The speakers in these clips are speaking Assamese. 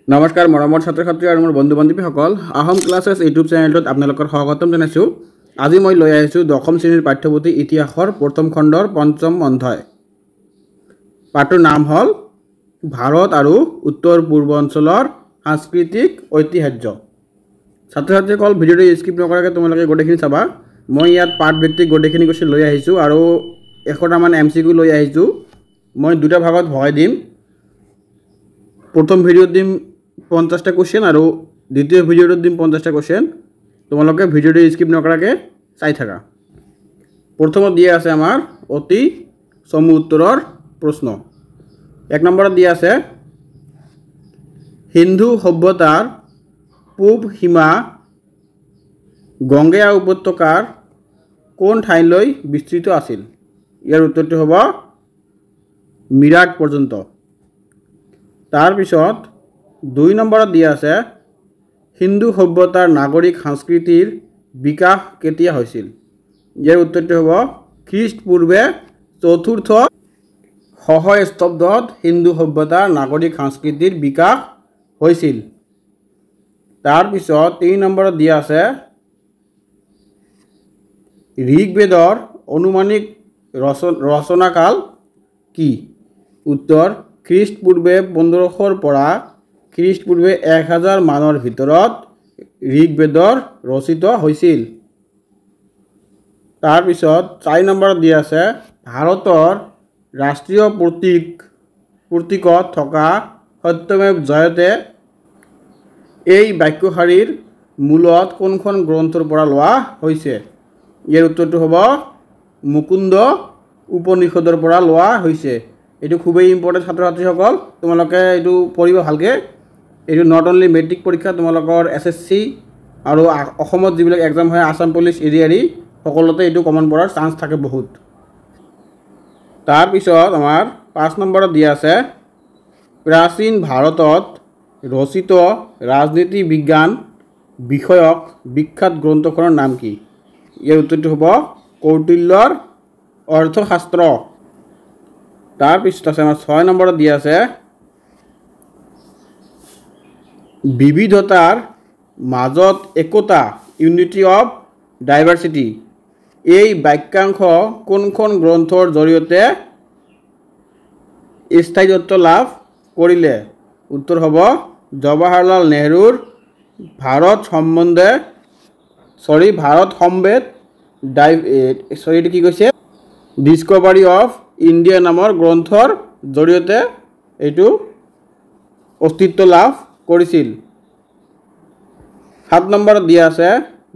নমস্কাৰ মৰমৰ ছাত্ৰ ছাত্ৰী আৰু মোৰ বন্ধু বান্ধৱীসকল আহোম ক্লাছেছ ইউটিউব চেনেলটোত আপোনালোকৰ স্বাগতম জনাইছোঁ। আজি মই লৈ আহিছোঁ দশম শ্ৰেণীৰ পাঠ্যপুথি ইতিহাসৰ প্ৰথম খণ্ডৰ পঞ্চম অধ্যায়। পাঠটোৰ নাম হ'ল ভাৰত আৰু উত্তৰ পূৰ্বাঞ্চলৰ সাংস্কৃতিক ঐতিহ্য। ছাত্ৰ ছাত্ৰীসকল ভিডিঅ'টো স্কিপ নকৰাকৈ তোমালোকে গোটেইখিনি চাবা। মই ইয়াত পাঠ ভিত্তিক গোটেইখিনি কুৱেশ্যন লৈ আহিছোঁ আৰু 100টামান MCQ লৈ আহিছোঁ। মই দুটা ভাগত ভগাই দিম। প্ৰথম ভিডিঅ'ত দিম 50টা কুৱেশ্যন আৰু দ্বিতীয় ভিডিঅ'টোত দিম 50টা কুৱেশ্যন। তোমালোকে ভিডিঅ'টো স্কিপ নকৰাকৈ চাই থাকা। প্ৰথমত দিয়া আছে আমাৰ অতি চমু উত্তৰৰ প্ৰশ্ন। 1 নম্বৰত দিয়া আছে হিন্দু সভ্যতাৰ পূব সীমা গংগেয় উপত্যকাৰ কোন ঠাইলৈ বিস্তৃত আছিল? ইয়াৰ উত্তৰটো হ'ব মিৰাট পৰ্যন্ত। তাৰ পিছত 2 নম্বৰত দিয়া আছে হিন্দু সভ্যতাৰ নাগৰিক সংস্কৃতিৰ বিকাশ কেতিয়া হৈছিল? ইয়াৰ উত্তৰটো হ'ব খ্ৰীষ্টপূৰ্বে 4ৰ্থ সহস্ৰাব্দত হিন্দু সভ্যতাৰ নাগৰিক সংস্কৃতিৰ বিকাশ হৈছিল। তাৰ পিছত 3 নম্বৰত দিয়া আছে ঋগ্বেদৰ অনুমানিক ৰচনাকাল কি? উত্তৰ খ্ৰীষ্টপূৰ্বে 1500 পৰা খ্ৰীষ্টপূৰ্বে 1000 মানৰ ভিতৰত ঋগ্বেদৰ ৰচিত হৈছিল। তাৰপিছত 4 নম্বৰত দিয়া আছে ভাৰতৰ ৰাষ্ট্ৰীয় প্ৰতীকত থকা সত্যমেৱ জয়তে এই বাক্যশাৰীৰ মূলত কোনখন গ্ৰন্থৰ পৰা লোৱা হৈছে? ইয়াৰ উত্তৰটো হ'ব মুকুন্দ উপনিষদৰ পৰা লোৱা হৈছে। এইটো খুবেই ইম্পৰ্টেণ্ট ছাত্ৰ ছাত্ৰীসকল, তোমালোকে এইটো পঢ়িব ভালকৈ। এইটো নট অনলি মেট্ৰিক পৰীক্ষা, তোমালোকৰ SSC আৰু অসমত যিবিলাক এক্সাম হয় আছাম পুলিচ এৰিয়াৰী সকলোতে এইটো কমন পৰাৰ চান্স থাকে বহুত। তাৰপিছত আমাৰ 5 নম্বৰত দিয়া আছে প্ৰাচীন ভাৰতত ৰচিত ৰাজনীতি বিজ্ঞান বিষয়ক বিখ্যাত গ্ৰন্থখনৰ নাম কি? ইয়াৰ উত্তৰটো হ'ব কৌটিল্যৰ অৰ্থশাস্ত্ৰ। তাৰপিছত আছে আমাৰ 6 নম্বৰত দিয়া আছে বিবিধতাৰ মাজত একতা ইউনিটি অফ ডাইভাৰ্চিটি এই বাক্যাংশ কোনখন গ্ৰন্থৰ জৰিয়তে স্থায়িত্ব লাভ কৰিলে? উত্তৰ হ'ব জৱাহৰলাল নেহৰুৰ ভাৰত সম্বেদ এইটো কি কৈছে ডিস্কভাৰী অফ ইণ্ডিয়া নামৰ গ্ৰন্থৰ জৰিয়তে এইটো অস্তিত্ব লাভ কৰিছিল। 7 নম্বৰত দিয়া আছে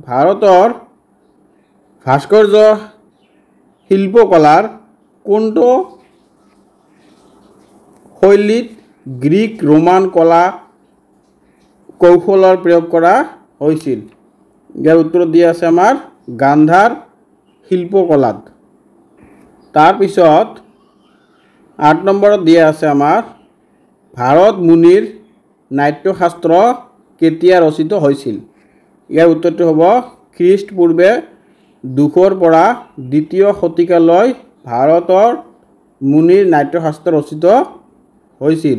ভাৰতৰ ভাস্কৰ্য শিল্পকলাৰ কোনটো শৈলীত গ্ৰীক ৰোমান কলা কৌশলৰ প্ৰয়োগ কৰা হৈছিল? ইয়াৰ উত্তৰত দিয়া আছে আমাৰ গান্ধাৰ শিল্পকলাত। তাৰপিছত 8 নম্বৰত দিয়া আছে আমাৰ ভাৰত মুনিৰ নাট্যশাস্ত্ৰ কেতিয়া ৰচিত হৈছিল? ইয়াৰ উত্তৰটো হ'ব খ্ৰীষ্টপূৰ্বে 200 পৰা 2য় শতিকালৈ ভাৰতৰ মুনিৰ নাট্যশাস্ত্ৰ ৰচিত হৈছিল।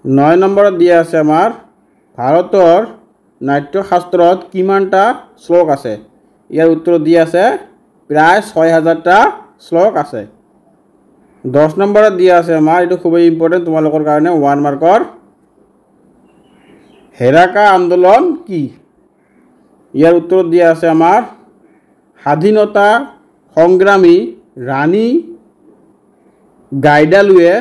9 নম্বৰত দিয়া আছে আমাৰ ভাৰতৰ নাট্যশাস্ত্ৰত কিমানটা শ্লোক আছে? ইয়াৰ উত্তৰত দিয়া আছে প্ৰায় 6000টা শ্লোক আছে। 10 নম্বৰত দিয়া আছে আমাৰ এইটো খুবেই ইম্পৰ্টেণ্ট তোমালোকৰ কাৰণে 1 মাৰ্কৰ হেৰাকা আন্দোলন কি? ইয়াৰ উত্তৰত দিয়া আছে আমাৰ স্বাধীনতা সংগ্ৰামী ৰাণী গাইডালুৱে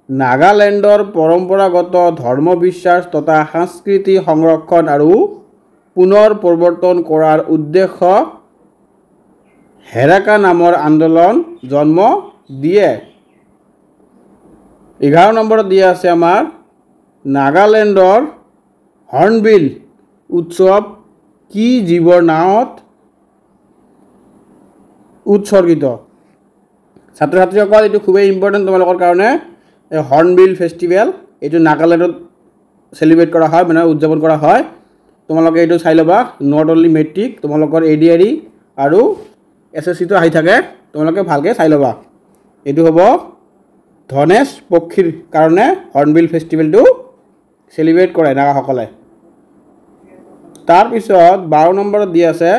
নাগালেণ্ডৰ পৰম্পৰাগত ধৰ্মবিশ্বাস তথা সংস্কৃতি সংৰক্ষণ আৰু পুনৰ প্ৰৱৰ্তন কৰাৰ উদ্দেশ্য হেৰাকা নামৰ আন্দোলন জন্ম দিয়ে। 11 নম্বৰত দিয়া আছে আমাৰ নাগালেণ্ডৰ হৰ্ণবিল উৎসৱ কি জীৱৰ নামত উৎসৰ্গিত? ছাত্ৰ ছাত্ৰীসকল এইটো খুবেই ইম্পৰ্টেণ্ট তোমালোকৰ কাৰণে। হৰ্ণবিল ফেষ্টিভেল এইটো নাগালেণ্ডত চেলিব্ৰেট কৰা হয়, মানে উদযাপন কৰা হয়। তোমালোকে এইটো চাই ল'বা। নট অনলি মেট্ৰিক, তোমালোকৰ ADRE আৰু SSCটো আহি থাকে, তোমালোকে ভালকৈ চাই ল'বা। এইটো হ'ব ধনেশ পক্ষীৰ কাৰণে হৰ্ণবিল ফেষ্টিভেলটো চেলিব্ৰেট কৰে নাগাসকলে। তাৰপিছত 12 নম্বৰত দি আছে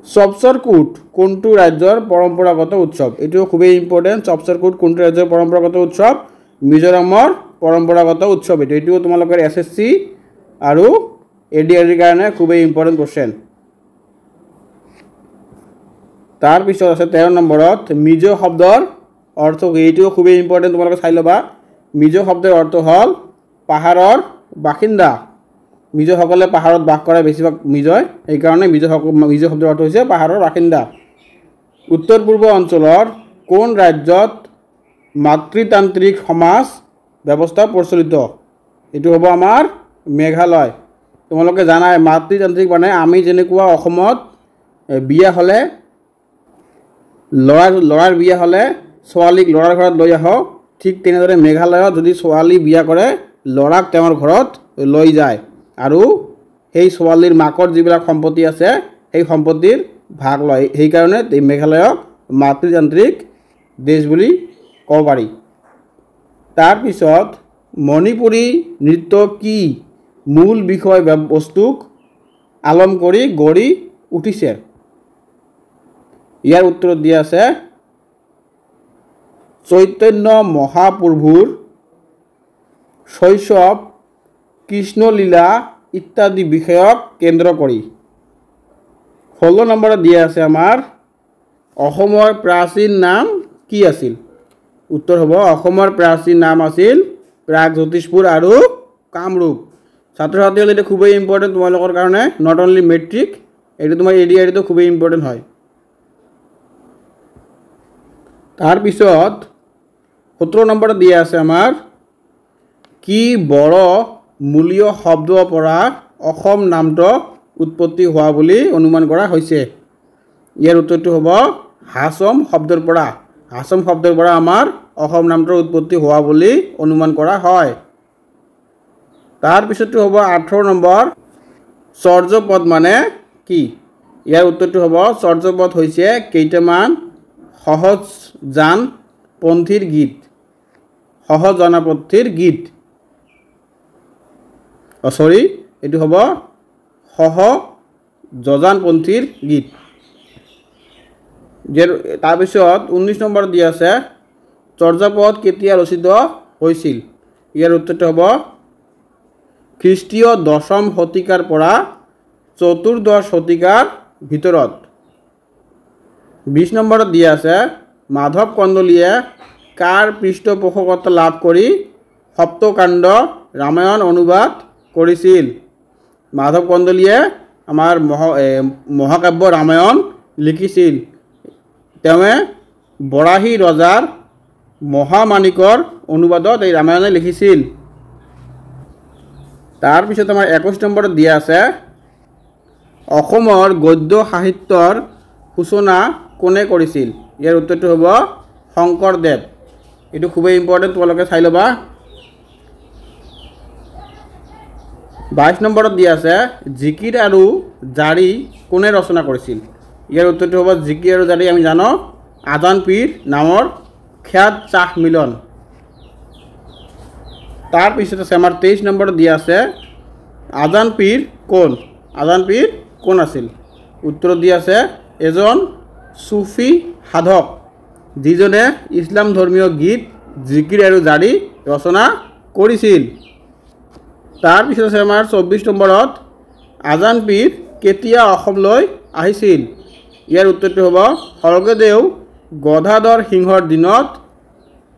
চপচৰ কুট কোনটো ৰাজ্যৰ পৰম্পৰাগত উৎসৱ। এইটো খুবেই ইম্পৰ্টেণ্ট। চপচৰ কুট কোনটো ৰাজ্যৰ পৰম্পৰাগত উৎসৱ? মিজোৰামৰ পৰম্পৰাগত উৎসৱ। এইটো তোমালোকৰ SSC আৰু ADR কাৰণে খুবেই ইম্পৰ্টেণ্ট কোৱেশ্চন। তাৰপিছত আছে 13 নম্বৰত মিজো শব্দৰ অৰ্থ কি? এইটো খুবেই ইম্পৰ্টেণ্ট, তোমালোকে চাই ল'বা। মিজো শব্দৰ অৰ্থ হ'ল পাহাৰৰ বাসিন্দা। মিজোসকলে পাহাৰত বাস কৰে বেছিভাগ মিজোই, সেইকাৰণে মিজো শব্দৰ অৰ্থ হৈছে পাহাৰৰ বাসিন্দা। উত্তৰ পূৰ্ব অঞ্চলৰ কোন ৰাজ্যত মাতৃতান্ত্ৰিক সমাজ ব্যৱস্থা প্ৰচলিত? এইটো হ'ব আমাৰ মেঘালয়। তোমালোকে জানাই মাতৃতান্ত্ৰিক মানে আমি যেনেকুৱা অসমত বিয়া হ'লে ল'ৰাৰ বিয়া হ'লে ছোৱালীক ল'ৰাৰ ঘৰত লৈ আহোঁ, ঠিক তেনেদৰে মেঘালয়ত যদি ছোৱালী বিয়া কৰে ল'ৰাক তেওঁৰ ঘৰত লৈ যায় আৰু সেই ছোৱালীৰ মাকৰ যিবিলাক সম্পত্তি আছে সেই সম্পত্তিৰ ভাগ লয়। সেইকাৰণে মেঘালয়ক মাতৃতান্ত্ৰিক দেশ বুলি ক'ব পাৰি। তাৰপিছত মণিপুৰী নৃত্য কি মূল বিষয় বস্তুক আলম কৰি গঢ়ি উঠিছে? ইয়াৰ উত্তৰত দিয়া আছে চৈতন্য মহাপ্ৰভুৰ শৈশৱ, কৃষ্ণলীলা ইত্যাদি বিষয়ক কেন্দ্ৰ কৰি। 16 নম্বৰত দিয়া আছে আমাৰ অসমৰ প্ৰাচীন নাম কি আছিল? উত্তৰ হ'ব অসমৰ প্ৰাচীন নাম আছিল প্ৰাগজ্যোতিষপুৰ আৰু কামৰূপ। ছাত্ৰ ছাত্ৰীসকল এইটো খুবেই ইম্পৰ্টেণ্ট তোমালোকৰ কাৰণে, নট অনলি মেট্ৰিক, এইটো তোমাৰ ADR খুবেই ইম্পৰ্টেণ্ট হয়। তাৰপিছত 17 নম্বৰত দিয়া আছে আমাৰ কি বড়ো মূলীয় শব্দৰ পৰা অসম নামটো উৎপত্তি হোৱা বুলি অনুমান কৰা হৈছে? ইয়াৰ উত্তৰটো হ'ব হাছম শব্দৰ পৰা। হাছম শব্দৰ পৰা আমাৰ অসম নামটোৰ উৎপত্তি হোৱা বুলি অনুমান কৰা হয়। তাৰপিছতটো হ'ব 18 নম্বৰ চৰ্যপদ মানে কি? ইয়াৰ উত্তৰটো হ'ব চৰ্যপদ হৈছে কেইটামান সহজজানপন্থীৰ গীত। সহজনাপন্থীৰ গীত, এইটো হ'ব সহজজানপন্থীৰ গীত। তাৰপিছত 19 নম্বৰত দিয়া আছে চৰ্যাপদ কেতিয়া ৰচিত হৈছিল? ইয়াৰ উত্তৰটো হ'ব খ্ৰীষ্টীয় 10ম শতিকাৰ পৰা 14দশ শতিকাৰ ভিতৰত। 20 নম্বৰত দিয়া আছে মাধৱ কন্দলীয়ে কাৰ পৃষ্ঠপোষকতা লাভ কৰি সপ্তকাণ্ড ৰামায়ণ অনুবাদ কৰিছিল? মাধৱ কন্দলীয়ে আমাৰ মহাকাব্য ৰামায়ণ লিখিছিল। তেওঁৱে বৰাহী ৰজাৰ মহামাণিকৰ অনুবাদত এই ৰামায়ণে লিখিছিল। তাৰপিছত আমাৰ 21 নম্বৰত দিয়া আছে অসমৰ গদ্য সাহিত্যৰ সূচনা কোনে কৰিছিল? ইয়াৰ উত্তৰটো হ'ব শংকৰদেৱ। এইটো খুবেই ইম্পৰ্টেণ্ট, তোমালোকে চাই ল'বা। 22 নম্বৰত দিয়া আছে জিকিৰ আৰু জাৰি কোনে ৰচনা কৰিছিল? ইয়াৰ উত্তৰটো হ'ব জিকিৰ আৰু জাৰি আমি জানো আজান পীৰ নামৰ খ্যাত চাহ মিলন। তাৰপিছত আছে আমাৰ 23 নম্বৰত দিয়া আছে আজান পীৰ কোন? আজান পীৰ কোন আছিল? উত্তৰত দিয়া আছে এজন চুফি সাধক যিজনে ইছলাম ধৰ্মীয় গীত জিকিৰ আৰু জাৰি ৰচনা কৰিছিল। তাৰপিছত আছে আমাৰ 24 নম্বৰত আজান পীৰ কেতিয়া অসমলৈ আহিছিল? ইয়াৰ উত্তৰটো হ'ব স্বৰ্গদেউ গদাধৰ সিংহৰ দিনত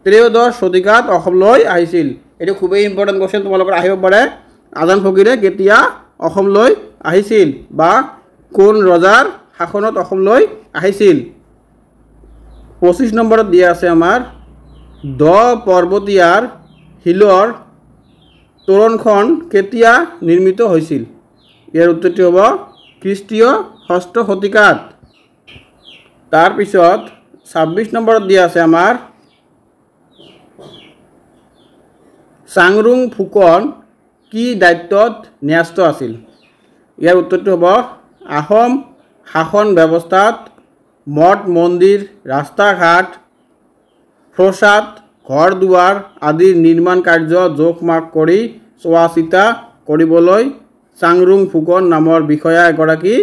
13দশ শতিকাত অসমলৈ আহিছিল। এইটো খুবেই ইম্পৰ্টেণ্ট কোৱেশ্চন, তোমালোকৰ আহিব পাৰে। আজান ফকীৰে কেতিয়া অসমলৈ আহিছিল বা কোন ৰজাৰ শাসনত অসমলৈ আহিছিল? 25 নম্বৰত দিয়া আছে আমাৰ দ পৰ্বতীয়াৰ শিলৰ তোৰণখন কেতিয়া নিৰ্মিত হৈছিল? ইয়াৰ উত্তৰটো হ'ব খ্ৰীষ্টীয় 6ষ্ঠ শতিকাত। তাৰপিছত 26 নম্বৰত দিয়া আছে আমাৰ চাংৰুং ফুকন কি দায়িত্বত ন্যস্ত আছিল? ইয়াৰ উত্তৰটো হ'ব আহোম শাসন ব্যৱস্থাত মঠ মন্দিৰ ৰাস্তা ঘাট প্ৰসাদ ঘৰ দুৱাৰ আদিৰ নিৰ্মাণ কাৰ্য জোখ মাখ কৰি চোৱা চিতা কৰিবলৈ চাংৰুং ফুকন নামৰ বিষয়া এগৰাকী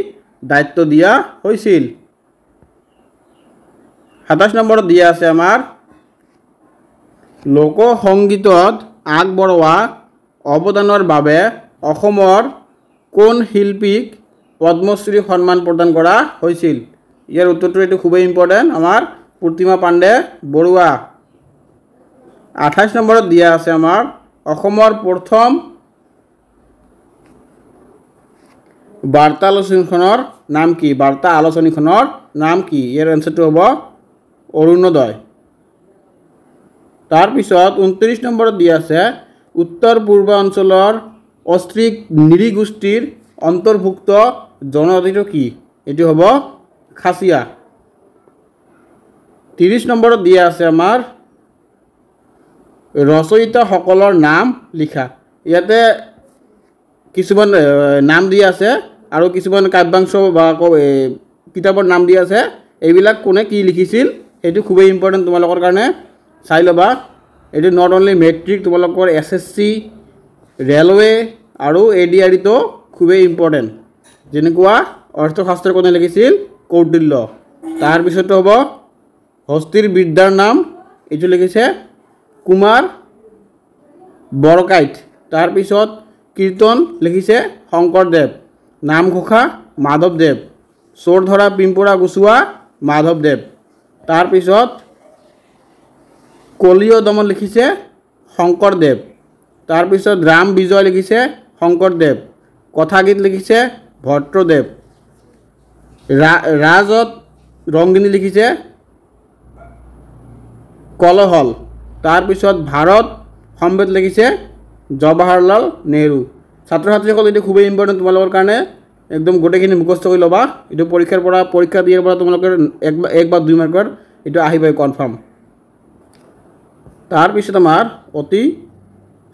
দায়িত্ব দিয়া হৈছিল। ২৭ নম্বৰত দিয়া আছে আমাৰ লোক সংগীতত আগবঢ়োৱা অৱদানৰ বাবে অসমৰ কোন শিল্পীক পদ্মশ্ৰী সন্মান প্ৰদান কৰা হৈছিল? ইয়াৰ উত্তৰটো এইটো খুবেই ইম্পৰ্টেণ্ট, আমাৰ প্ৰতিমা পাণ্ডে বৰুৱা। ২৮ নম্বৰত দিয়া আছে আমাৰ অসমৰ প্ৰথম বাৰ্তা আলোচনীখনৰ নাম কি? বাৰ্তা আলোচনীখনৰ নাম কি? ইয়াৰ এনচাৰটো হ'ব অৰুণোদয়। তাৰপিছত ২৯ নম্বৰত দিয়া আছে উত্তৰ পূৰ্বাঞ্চলৰ অষ্ট্ৰিক নৃগোষ্ঠীৰ অন্তৰ্ভুক্ত জনজাতিটো কি? এইটো হ'ব খাচীয়া। ৩০ নম্বৰত দিয়া আছে আমাৰ ৰচয়িতাসকলৰ নাম লিখা। ইয়াতে কিছুমান নাম দিয়া আছে আৰু কিছুমান কাব্যাংশ বা কিতাপৰ নাম দিয়া আছে। এইবিলাক কোনে কি লিখিছিল সেইটো খুবেই ইম্পৰ্টেণ্ট তোমালোকৰ কাৰণে, চাই ল'বা। এইটো নট অনলি মেট্ৰিক, তোমালোকৰ SSC, ৰেলৱে আৰু ADREতো খুবেই ইম্পৰ্টেণ্ট। যেনেকুৱা অৰ্থশাস্ত্ৰ কোনে লিখিছিল? কৌটিল্য। তাৰপিছতো হ'ব হস্তীৰ বিদ্যাৰ নাম, এইটো লিখিছে কুমাৰ বৰকাইত। তাৰপিছত কীৰ্তন লিখিছে শংকৰদেৱ। নামঘোষা মাধৱদেৱ। চোৰ ধৰা পিম্পুৰা গুচোৱা মাধৱদেৱ। তাৰপিছত কলীয় দমন লিখিছে শংকৰদেৱ। তাৰপিছত ৰাম বিজয় লিখিছে শংকৰদেৱ। কথাগীত লিখিছে ভট্টদেৱ। ৰাজত ৰংগিনী লিখিছে কলহল। তাৰপিছত ভাৰত সম্বেদ লিখিছে জৱাহৰলাল নেহৰু। ছাত্ৰ ছাত্ৰীসকল এইটো খুবেই ইম্পৰ্টেণ্ট তোমালোকৰ কাৰণে, একদম গোটেইখিনি মুখস্থ কৰি ল'বা। এইটো পৰীক্ষা দিয়াৰ পৰা তোমালোকৰ 1 বা 2 মাৰ্কৰ এইটো আহিবই কনফাৰ্ম। তাৰপিছত আমাৰ অতি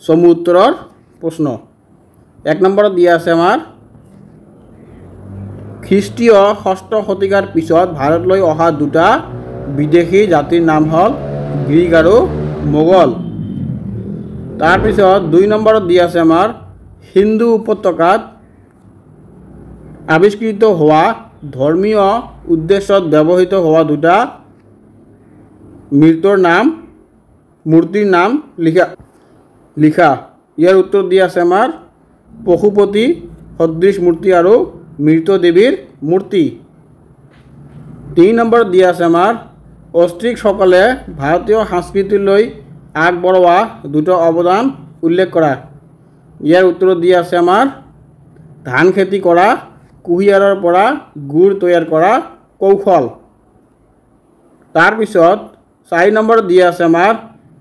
চমু উত্তৰৰ প্ৰশ্ন। 1 নম্বৰত দিয়া আছে আমাৰ খ্ৰীষ্টীয় 6ষ্ঠ শতিকাৰ পিছত ভাৰতলৈ অহা 2টা বিদেশী জাতিৰ নাম হ'ল গ্ৰীক আৰু মোগল। তাৰপিছত 2 নম্বৰত দিয়া আছে আমাৰ হিন্দু উপত্যকাত আৱিষ্কৃত হোৱা ধৰ্মীয় উদ্দেশ্যত ব্যৱহৃত হোৱা 2টা মূৰ্তিৰ নাম লিখা। ইয়াৰ উত্তৰ দিয়া আছে আমাৰ পশুপতি সদৃশ মূৰ্তি আৰু মৃত দেৱীৰ মূৰ্তি। 3 নম্বৰত দিয়া আছে আমাৰ অষ্ট্ৰিকসকলে ভাৰতীয় সংস্কৃতিলৈ আগবঢ়োৱা 2টা অৱদান উল্লেখ কৰা। ইয়াৰ উত্তৰত দিয়া আছে আমাৰ ধান খেতি কৰা, কুঁহিয়াৰৰ পৰা গুড় তৈয়াৰ কৰা কৌশল। তাৰপিছত 4 নম্বৰত দিয়া আছে আমাৰ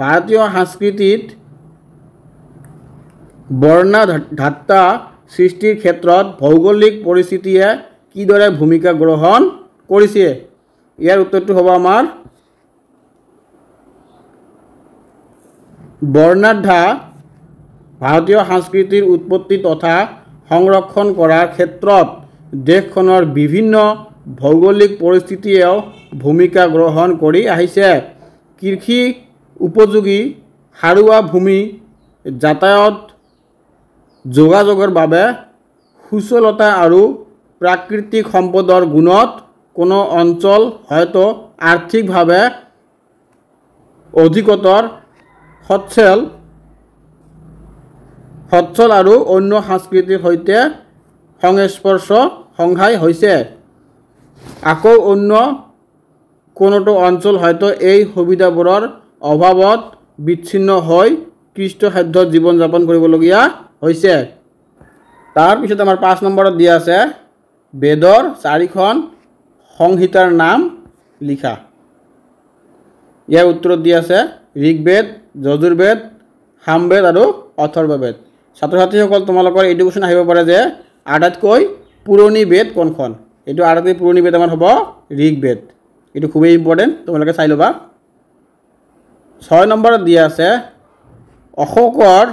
ভাৰতীয় সংস্কৃতিত বৰ্ণাঢ্যতা সৃষ্টিৰ ক্ষেত্ৰত ভৌগোলিক পৰিস্থিতিয়ে কিদৰে ভূমিকা গ্ৰহণ কৰিছে? ইয়াৰ উত্তৰটো হ'ব আমাৰ বৰ্ণাঢ্য ভাৰতীয় সংস্কৃতিৰ উৎপত্তি তথা সংৰক্ষণ কৰাৰ ক্ষেত্ৰত দেশখনৰ বিভিন্ন ভৌগোলিক পৰিস্থিতিয়েও ভূমিকা গ্ৰহণ কৰি আহিছে। কৃষি উপযোগী সাৰুৱা ভূমি, যাতায়াত যোগাযোগৰ বাবে সুচলতা আৰু প্ৰাকৃতিক সম্পদৰ গুণত কোনো অঞ্চল হয়তো আৰ্থিকভাৱে অধিকতৰ সচ্ছল আৰু অন্য সংস্কৃতিৰ সৈতে সংঘাই হৈছে। আকৌ অন্য কোনোটো অঞ্চল হয়তো এই সুবিধাবোৰৰ অভাৱত বিচ্ছিন্ন হৈ কৃষ্টসাধ্য জীৱন যাপন কৰিবলগীয়া হৈছে। তাৰপিছত আমাৰ 5 নম্বৰত দিয়া আছে বেদৰ 4খন সংহিতাৰ নাম লিখা। ইয়াৰ উত্তৰত দিয়া আছে ঋগ্বেদ, যজুৰ্বেদ, সামবেদ আৰু অথৰ্ববেদ। ছাত্ৰ ছাত্ৰীসকল তোমালোকৰ এইটো কুৱেশ্যন আহিব পাৰে যে আটাইতকৈ পুৰণি বেদ কোনখন? এইটো আটাইতকৈ পুৰণি বেদ আমাৰ হ'ব ঋগ্বেদ। এইটো খুবেই ইম্পৰ্টেণ্ট, তোমালোকে চাই ল'বা। 6 নম্বৰত দিয়া আছে অশোকৰ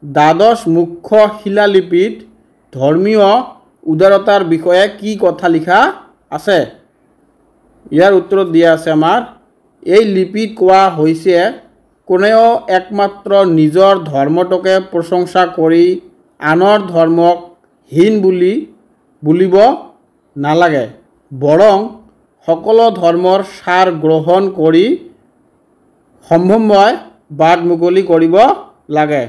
দ্বাদশ মুখ্য শিলালিপিত ধৰ্মীয় উদাৰতাৰ বিষয়ে কি কথা লিখা আছে? ইয়াৰ উত্তৰত দিয়া আছে আমাৰ এই লিপিত কোৱা হৈছে কোনেও একমাত্ৰ নিজৰ ধৰ্মটোকে প্ৰশংসা কৰি আনৰ ধৰ্মক হীন বুলিব নালাগে, বৰং সকলো ধৰ্মৰ সাৰ গ্ৰহণ কৰি সম্ভৱময় বাট মুকলি কৰিব লাগে।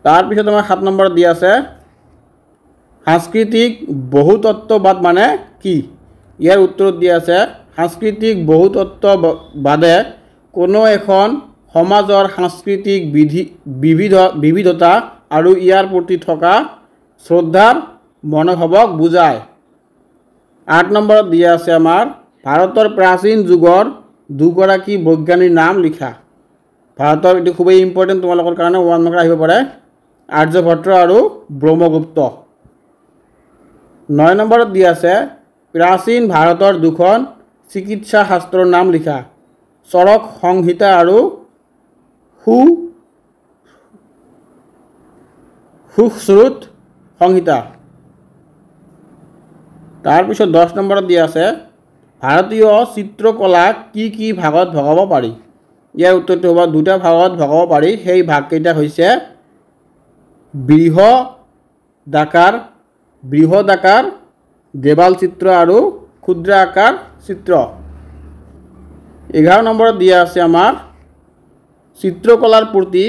তাৰপিছত আমাৰ 7 নম্বৰত দিয়া আছে সাংস্কৃতিক বহুতত্ববাদ মানে কি? ইয়াৰ উত্তৰত দিয়া আছে সাংস্কৃতিক বহুতত্ববাদে কোনো এখন সমাজৰ সাংস্কৃতিক বিবিধতা আৰু ইয়াৰ প্ৰতি থকা শ্ৰদ্ধাৰ মনোভাৱক বুজায়। 8 নম্বৰত দিয়া আছে আমাৰ ভাৰতৰ প্ৰাচীন যুগৰ দুগৰাকী বৈজ্ঞানিক নাম লিখা। ভাৰতৰ এইটো খুবেই ইম্পৰ্টেণ্ট তোমালোকৰ কাৰণে 1 নম্বৰ আহিব পাৰে, আৰ্যভট্ট আৰু ব্ৰহ্মগুপ্ত। 9 নম্বৰত দিয়া আছে প্ৰাচীন ভাৰতৰ দুখন চিকিৎসা শাস্ত্ৰৰ নাম লিখা। চৰক সংহিতা আৰু সুশ্ৰুত সংহিতা। তাৰপিছত 10 নম্বৰত দিয়া আছে ভাৰতীয় চিত্ৰকলাক কি কি ভাগত ভগাব পাৰি? ইয়াৰ উত্তৰটো হ'ব 2টা ভাগত ভগাব পাৰি। সেই ভাগকেইটা হৈছে বৃহদাকাৰ দেৱাল চিত্ৰ আৰু ক্ষুদ্ৰ আকাৰ চিত্ৰ। 11 নম্বৰত দিয়া আছে আমাৰ চিত্ৰকলাৰ প্ৰতি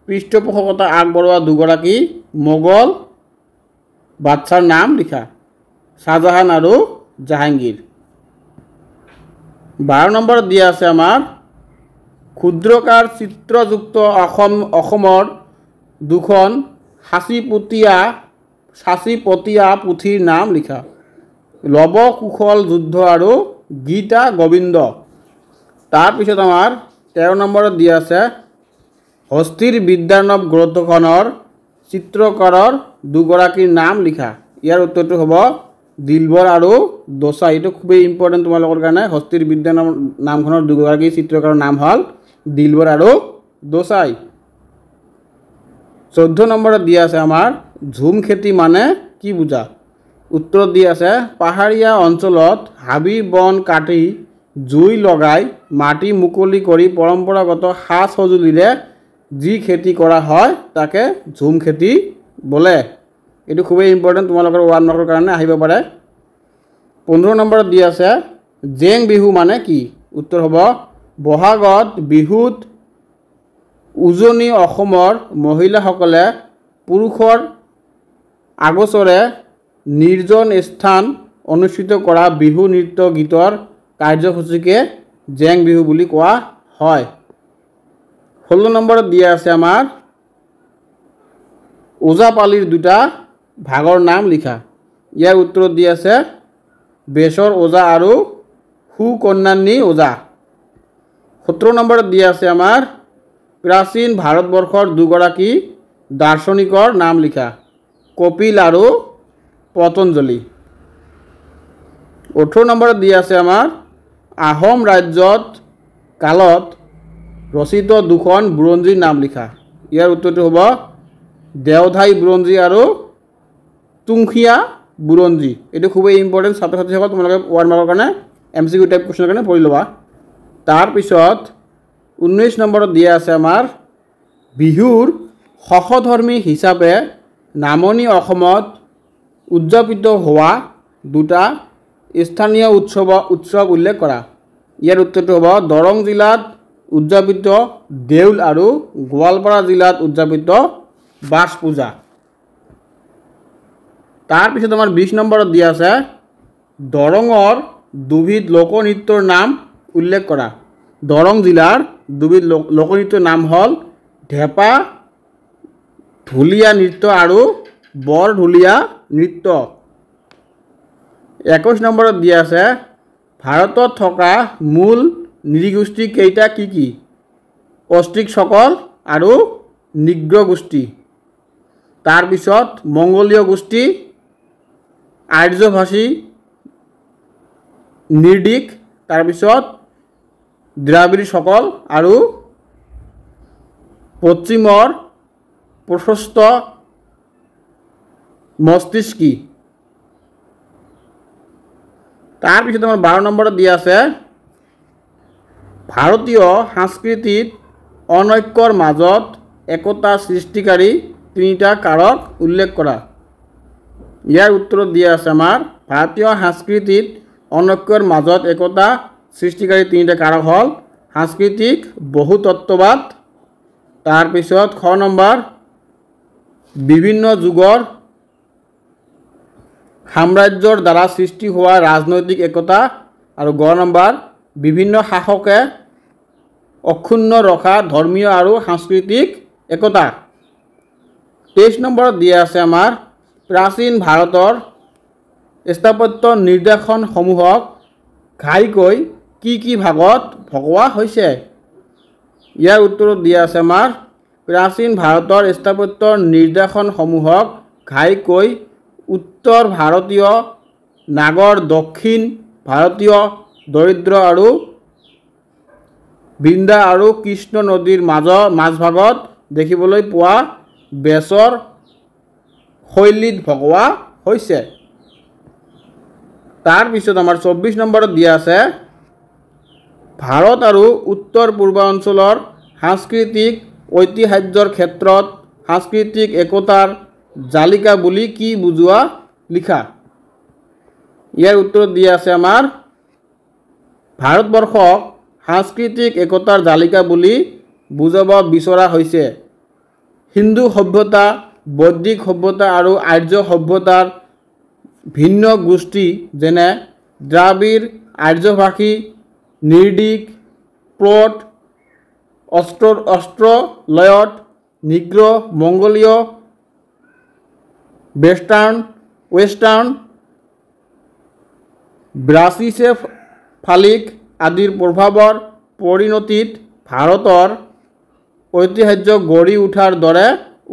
পৃষ্ঠপোষকতা আগবঢ়োৱা দুগৰাকী মোগল বাদশ্বাহৰ নাম লিখা। শ্বাহজাহান আৰু জাহাংগীৰ। 12 নম্বৰত দিয়া আছে আমাৰ ক্ষুদ্ৰকাৰ চিত্ৰযুক্ত অসমৰ দুখন সাঁচিপতীয়া পুথিৰ নাম লিখা। লৱ কুশল যুদ্ধ আৰু গীতা গোবিন্দ। তাৰপিছত আমাৰ 13 নম্বৰত দিয়া আছে হস্তীৰ বিদ্যাৰ্ণৱ গ্ৰন্থখনৰ চিত্ৰকাৰৰ দুগৰাকীৰ নাম লিখা। ইয়াৰ উত্তৰটো হ'ব দিলবৰ আৰু দোচাই। এইটো খুবেই ইম্পৰ্টেণ্ট তোমালোকৰ কাৰণে। হস্তীৰ বিদ্যাৰ্ণৱ নামখনৰ দুগৰাকী চিত্ৰকাৰৰ নাম হ'ল দিলবৰ আৰু দোচাই। 14 নম্বৰত দিয়া আছে আমাৰ ঝুম খেতি মানে কি বুজা? উত্তৰত দিয়া আছে পাহাৰীয়া অঞ্চলত হাবি বন কাটি জুই লগাই মাটি মুকলি কৰি পৰম্পৰাগত সা সঁজুলিৰে যি খেতি কৰা হয় তাকে ঝুম খেতি বোলে। এইটো খুবেই ইম্পৰ্টেণ্ট তোমালোকৰ 1 নম্বৰৰ কাৰণে আহিব পাৰে। 15 নম্বৰত দিয়া আছে জেং বিহু মানে কি? উত্তৰ হ'ব বহাগত বিহুত উজনি অসমৰ মহিলাসকলে পুৰুষৰ আগচৰে নিৰ্জন স্থান অনুষ্ঠিত কৰা বিহু নৃত্য গীতৰ কাৰ্যসূচীকে জেং বিহু বুলি কোৱা হয়। 16 নম্বৰত দিয়া আছে আমাৰ ওজাপালিৰ 2টা ভাগৰ নাম লিখা। ইয়াৰ উত্তৰত দিয়া আছে বেচৰ ওজা আৰু সুকন্যানী ওজা। 17 নম্বৰত দিয়া আছে আমাৰ প্ৰাচীন ভাৰতবৰ্ষৰ দুগৰাকী দাৰ্শনিকৰ নাম লিখা। কপিল আৰু পতঞ্জলি। 18 নম্বৰত দিয়া আছে আমাৰ আহোম ৰাজ্যত কালত ৰচিত দুখন বুৰঞ্জীৰ নাম লিখা। ইয়াৰ উত্তৰটো হ'ব দেওধাই বুৰঞ্জী আৰু তুংখীয়া বুৰঞ্জী। এইটো খুবেই ইম্পৰ্টেণ্ট ছাত্ৰ ছাত্ৰীসকল, তোমালোকে 1 মাৰ্কৰ কাৰণে MCQ টাইপ কুৱেশ্যনৰ কাৰণে পঢ়ি ল'বা। তাৰপিছত 19 নম্বৰত দিয়া আছে আমাৰ বিহুৰ সহধৰ্মী হিচাপে নামনি অসমত উদযাপিত হোৱা 2টা স্থানীয় উৎসৱ উল্লেখ কৰা। ইয়াৰ উত্তৰটো হ'ব দৰং জিলাত উদযাপিত দেউল আৰু গোৱালপাৰা জিলাত উদযাপিত বাছ পূজা। তাৰপিছত আমাৰ 20 নম্বৰত দিয়া আছে দৰঙৰ দুবিধ লোকনৃত্যৰ নাম উল্লেখ কৰা। দৰং জিলাৰ দুবিধ লোকনৃত্যৰ নাম হ'ল ঢেপা ঢুলীয়া নৃত্য আৰু বৰ ঢুলীয়া নৃত্য। 21 নম্বৰত দিয়া আছে ভাৰতত থকা মূল নৃগোষ্ঠী কেইটা কি কি? অষ্ট্ৰিকসকল আৰু নিগ্ৰ গোষ্ঠী। তাৰপিছত মংগোলীয় গোষ্ঠী, আৰ্যভাষী, নিৰ্দিক, তাৰপিছত দ্ৰাবিড়সকল আৰু পশ্চিমৰ প্ৰশস্ত মস্তিষ্কি। তাৰপিছত আমাৰ 12 নম্বৰত দিয়া আছে ভাৰতীয় সংস্কৃতিত অনৈক্যৰ মাজত একতা সৃষ্টিকাৰী তিনিটা কাৰক উল্লেখ কৰা। ইয়াৰ উত্তৰত দিয়া আছে আমাৰ ভাৰতীয় সংস্কৃতিত অনৈক্যৰ মাজত একতা সৃষ্টিকাৰী তিনিটা কাৰক হ'ল সাংস্কৃতিক বহুতত্ত্ববাদ, তাৰপিছত খ নম্বৰ বিভিন্ন যুগৰ সাম্ৰাজ্যৰ দ্বাৰা সৃষ্টি হোৱা ৰাজনৈতিক একতা, আৰু গ নম্বৰ বিভিন্ন শাসকে অক্ষুণ্ণ ৰখা ধৰ্মীয় আৰু সাংস্কৃতিক একতা। 23 নম্বৰত দিয়া আছে আমাৰ প্ৰাচীন ভাৰতৰ স্থাপত্য নিদৰ্শনসমূহক ঘাইকৈ কি ভাগত ভগোৱা হৈছে। ইয়াৰ উত্তৰত দিয়া আছে আমাৰ প্ৰাচীন ভাৰতৰ স্থাপত্য নিদৰ্শনসমূহক ঘাইকৈ উত্তৰ ভাৰতীয় নাগৰ, দক্ষিণ ভাৰতীয় দৰিদ্ৰ আৰু বিন্দা আৰু কৃষ্ণ নদীৰ মাজভাগত দেখিবলৈ পোৱা বেচৰ শৈলীত ভগোৱা হৈছে। তাৰপিছত আমাৰ 24 নম্বৰত দিয়া আছে ভাৰত আৰু উত্তৰ পূৰ্বাঞ্চলৰ সাংস্কৃতিক ঐতিহ্যৰ ক্ষেত্ৰত সাংস্কৃতিক একতাৰ জালিকা বুলি কি বুজোৱা লিখা। ইয়াৰ উত্তৰত দিয়া আছে আমাৰ ভাৰতবৰ্ষক সাংস্কৃতিক একতাৰ জালিকা বুলি বুজাব বিচৰা হৈছে হিন্দু সভ্যতা, বৈদিক সভ্যতা আৰু আৰ্য সভ্যতাৰ ভিন্ন গোষ্ঠী যেনে দ্ৰাবিড়, আৰ্যভাষী, নিৰ্দিক, প্লট, অষ্ট্ৰলয়ট, নিগ্ৰো, মংগোলীয়, ৱেষ্টাৰ্ণ, ব্ৰাছিচেফালিক আদিৰ প্ৰভাৱৰ পৰিণতিত ভাৰতৰ ঐতিহ্য গঢ়ি উঠাৰ দৰে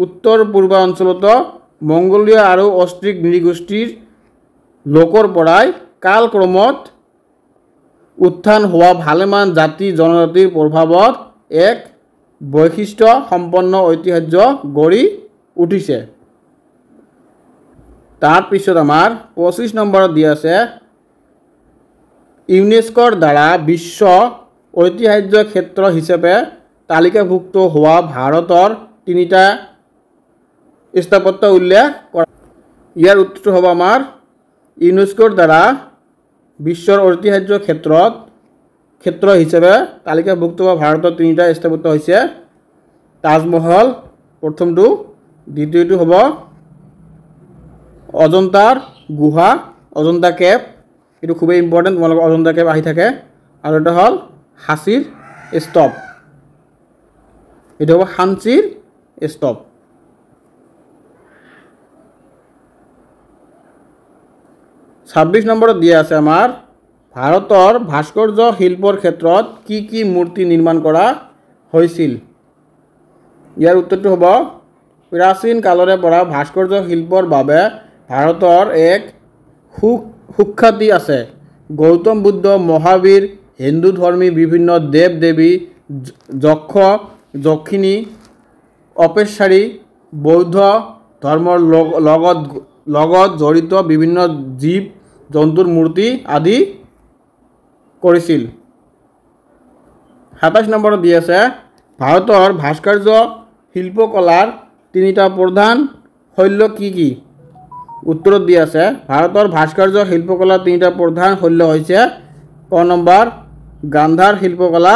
উত্তৰ পূৰ্বাঞ্চলতো মংগোলীয় আৰু অষ্ট্ৰিক নৃগোষ্ঠীৰ লোকৰ পৰাই কালক্ৰমত উত্থান হোৱা ভালেমান জাতি জনজাতিৰ প্ৰভাৱত এক বৈশিষ্ট্য সম্পন্ন ঐতিহ্য গঢ়ি উঠিছে। তাৰপিছত আমাৰ 25 নম্বৰত দিয়া আছে ইউনেস্কোৰ দ্বাৰা বিশ্ব ঐতিহ্য ক্ষেত্ৰ হিচাপে তালিকাভুক্ত হোৱা ভাৰতৰ তিনিটা স্থাপত্য উল্লেখ কৰা। ইয়াৰ উত্তৰ হ'ব আমাৰ ইউনেস্কোৰ দ্বাৰা বিশ্বৰ ঐতিহ্য ক্ষেত্ৰ হিচাপে তালিকাভুক্ত হোৱা ভাৰতৰ তিনিটা স্থাপত্য হৈছে তাজমহল প্ৰথমটো, দ্বিতীয়টো হ'ব অজন্তাৰ গুহা, অজন্তা কেভ, এইটো খুবেই ইম্পৰ্টেণ্ট, তোমালোকৰ অজন্তা কেভ আহি থাকে, আৰু এটা হ'ল সাঁচীৰ স্তূপ, এইটো হ'ব সাঁচীৰ স্তূপ। ছাব্বিছ নম্বৰত দিয়া আছে আমাৰ ভাৰতৰ ভাস্কৰ্য শিল্পৰ ক্ষেত্ৰত কি মূৰ্তি নিৰ্মাণ কৰা হৈছিল। ইয়াৰ উত্তৰটো হ'ব প্ৰাচীন কালৰে পৰা ভাস্কৰ্য শিল্পৰ বাবে ভাৰতৰ এক সুখ্যাতি আছে। গৌতম বুদ্ধ, মহাবীৰ, হিন্দু ধৰ্মী বিভিন্ন দেৱ দেৱী, যক্ষ যক্ষিণী, অপেশ্বৰী, বৌদ্ধ ধৰ্মৰ লগত জড়িত বিভিন্ন জীৱ জন্তুৰ মূৰ্তি আদি কৰিছিল। 27 নম্বৰত দি আছে ভাৰতৰ ভাস্কৰ্য শিল্পকলাৰ তিনিটা প্ৰধান শৈলী কি? উত্তৰত দি আছে ভাৰতৰ ভাস্কৰ্য শিল্পকলাৰ তিনিটা প্ৰধান শৈলী হৈছে ক নম্বৰ গান্ধাৰ শিল্পকলা,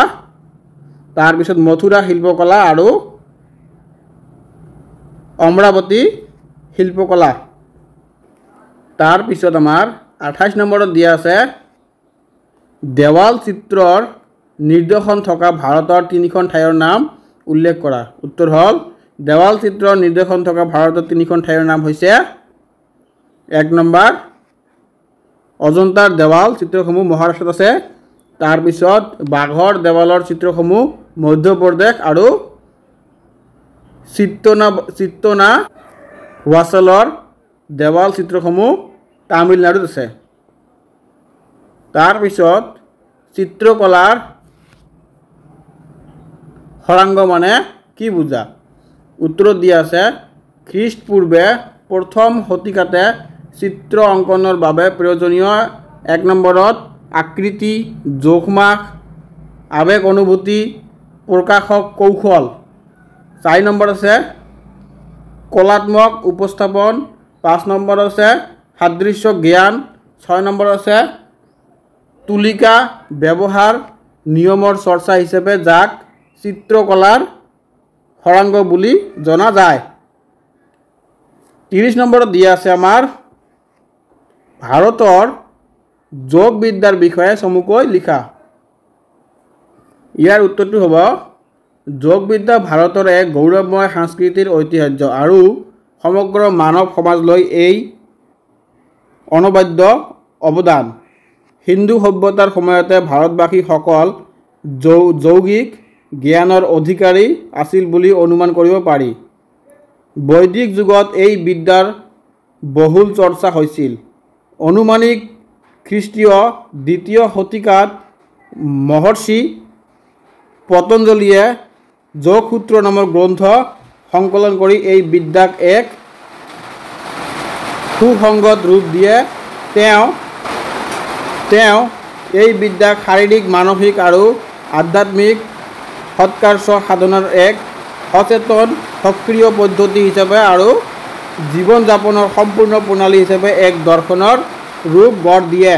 তাৰপিছত মথুৰা শিল্পকলা আৰু অমৰাৱতী শিল্পকলা। তাৰপিছত আমাৰ 28 নম্বৰত দিয়া আছে দেৱাল চিত্ৰৰ নিদৰ্শন থকা ভাৰতৰ তিনিখন ঠাইৰ নাম উল্লেখ কৰা। উত্তৰ হ'ল দেৱাল চিত্ৰৰ নিদৰ্শন থকা ভাৰতৰ তিনিখন ঠাইৰ নাম হৈছে 1 নম্বৰ অজন্তাৰ দেৱাল চিত্ৰসমূহ মহাৰাষ্ট্ৰত আছে, তাৰপিছত বাঘৰ দেৱালৰ চিত্ৰসমূহ মধ্যপ্ৰদেশ আৰু চিত্তনাৱাচালৰ দেৱাল চিত্ৰসমূহ তামিলনাডুত আছে। তাৰপিছত চিত্ৰকলাৰ সৰাংগ মানে কি বুজা? উত্তৰত দিয়া আছে খ্ৰীষ্টপূৰ্বে প্ৰথম শতিকাতে চিত্ৰ অংকনৰ বাবে প্ৰয়োজনীয় 1 নম্বৰত আকৃতি, জোখমাখ আবেগ অনুভূতি প্ৰকাশক কৌশল। 4 নম্বৰ আছে কলাত্মক উপস্থাপন। 5 নম্বৰ আছে সাদৃশ্য জ্ঞান। 6 নম্বৰ আছে তুলিকা ব্যৱহাৰ নিয়মৰ চৰ্চা হিচাপে যাক চিত্ৰকলাৰ সৰাংগ বুলি জনা যায়। 30 নম্বৰত দিয়া আছে আমাৰ ভাৰতৰ যোগ বিদ্যাৰ বিষয়ে চমুকৈ লিখা। ইয়াৰ উত্তৰটো হ'ব যোগ বিদ্যা ভাৰতৰ এক গৌৰৱময় সাংস্কৃতিৰ ঐতিহ্য আৰু সমগ্ৰ মানৱ সমাজলৈ এই অনবদ্য অৱদান। হিন্দু সভ্যতাৰ সময়তে ভাৰতবাসীসকল যৌগিক জ্ঞানৰ অধিকাৰী আছিল বুলি অনুমান কৰিব পাৰি। বৈদিক যুগত এই বিদ্যাৰ বহুল চৰ্চা হৈছিল। অনুমানিক খ্ৰীষ্টীয় 2য় শতিকাত মহৰ্ষি পতঞ্জলীয়ে যোগসূত্ৰ নামৰ গ্ৰন্থ সংকলন কৰি এই বিদ্যাক এক সুসংগত ৰূপ দিয়ে। তেওঁ এই বিদ্যাক শাৰীৰিক মানসিক আৰু আধ্যাত্মিক সৎকাৰ্য সাধনাৰ এক সচেতন সক্ৰিয় পদ্ধতি হিচাপে আৰু জীৱন যাপনৰ সম্পূৰ্ণ প্ৰণালী হিচাপে এক দৰ্শনৰ ৰূপ গঢ় দিয়ে।